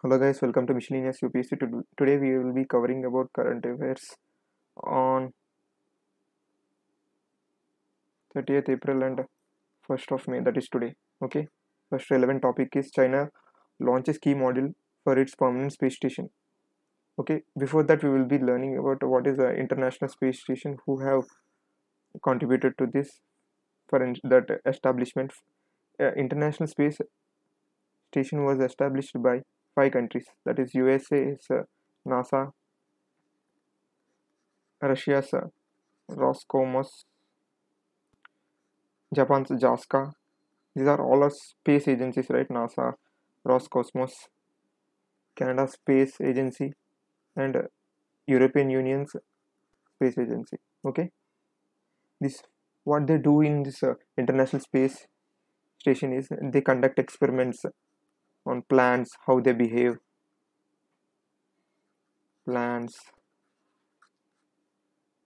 Hello guys, welcome to Miscellaneous UPSC. Today we will be covering about current affairs on 30th April and 1st of May, that is today. Okay, first relevant topic is China launches key module for its permanent space station. Okay, before that we will be learning about what is the International Space Station, who have contributed to this that establishment. International Space Station was established by 5 countries, that is USA is NASA, Russia's Roscosmos, Japan's JASCA. These are all our space agencies, right? NASA, Roscosmos, Canada Space Agency, and European Union's Space Agency. Okay, this what they do in this International Space Station is they conduct experiments on plants, how they behave, plants,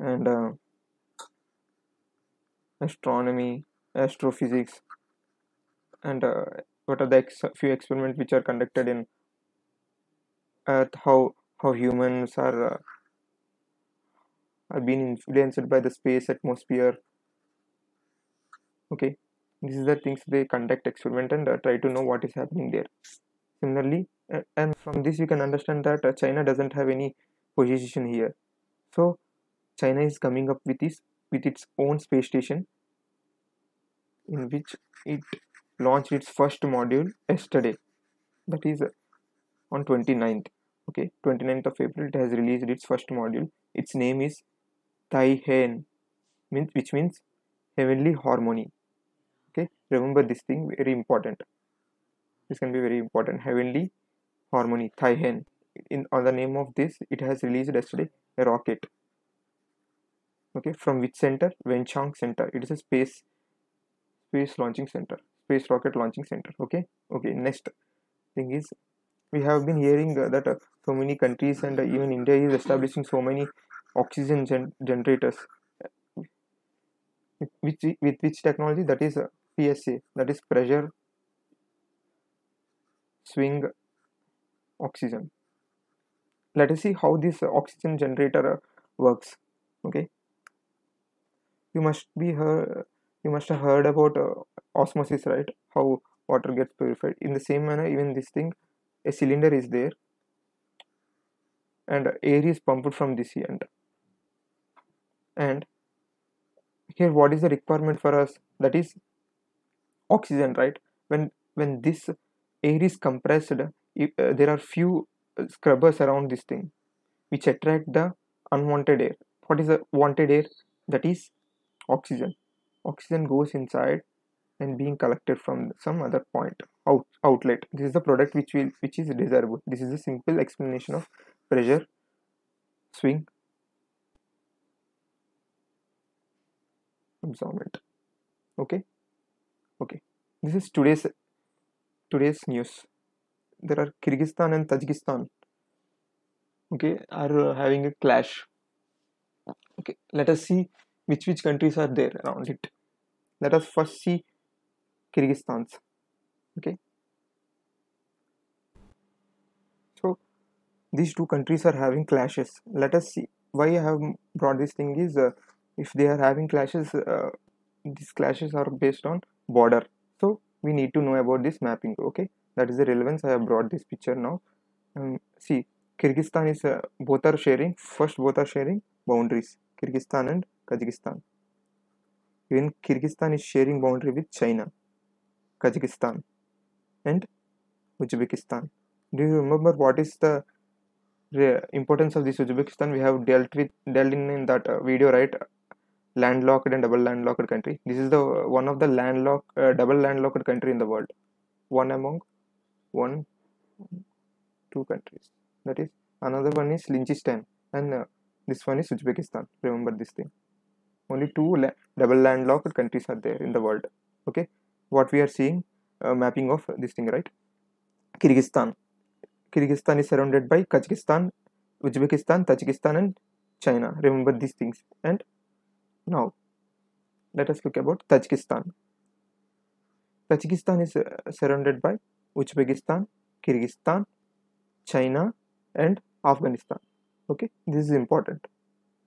and astronomy, astrophysics, and what are the few experiments which are conducted in Earth, how humans are being influenced by the space atmosphere. Okay, this is the things they conduct experiment and try to know what is happening there. Similarly, and from this you can understand that China doesn't have any position here. So China is coming up with its own space station, in which it launched its first module yesterday, that is on 29th. Okay, 29th of April it has released its first module. Its name is Taihen, which means heavenly harmony. Okay, remember this thing, very important. This can be very important. Heavenly harmony, Taihen. In on the name of this, it has released yesterday a rocket. Okay, from which center? Wenchang Center. It is a space launching center, space rocket launching center. Okay, okay. Next thing is, we have been hearing that so many countries and even India is establishing so many oxygen generators. With which technology? That is PSA. That is pressure swing oxygen. Let us see how this oxygen generator works. Okay, you must be heard you must have heard about osmosis, right? How water gets purified. In the same manner, even this thing, a cylinder is there and air is pumped from this end. And here what is the requirement for us? That is oxygen, right? When this air is compressed, there are few scrubbers around this thing which attract the unwanted air. What is the wanted air? That is oxygen. Oxygen goes inside and being collected from some other point, outlet. This is the product which is desirable. This is a simple explanation of pressure swing absorbent. Okay, okay. This is today's news. There are Kyrgyzstan and Tajikistan. Okay, are having a clash. Okay, let us see which countries are there around it. Let us first see Kyrgyzstan's. Okay, so these two countries are having clashes. Let us see why I have brought this thing is if they are having clashes, these clashes are based on border. So we need to know about this mapping. Okay, that is the relevance. I have brought this picture now. See, Kyrgyzstan is both are sharing boundaries, Kyrgyzstan and Kazakhstan. Even Kyrgyzstan is sharing boundary with China, Kazakhstan and Uzbekistan. Do you remember what is the importance of this Uzbekistan? We have dealt in that video, right? Landlocked and double landlocked country. This is the one of the double landlocked country in the world. One among one, two countries. That is, another one is Linchistan, and this one is Uzbekistan. Remember this thing. Only two double landlocked countries are there in the world. Okay, what we are seeing, mapping of this thing, right? Kyrgyzstan. Kyrgyzstan is surrounded by Kazakhstan, Uzbekistan, Tajikistan, and China. Remember these things. And now let us look about Tajikistan. Tajikistan is surrounded by Uzbekistan, Kyrgyzstan, China and Afghanistan. Okay, this is important.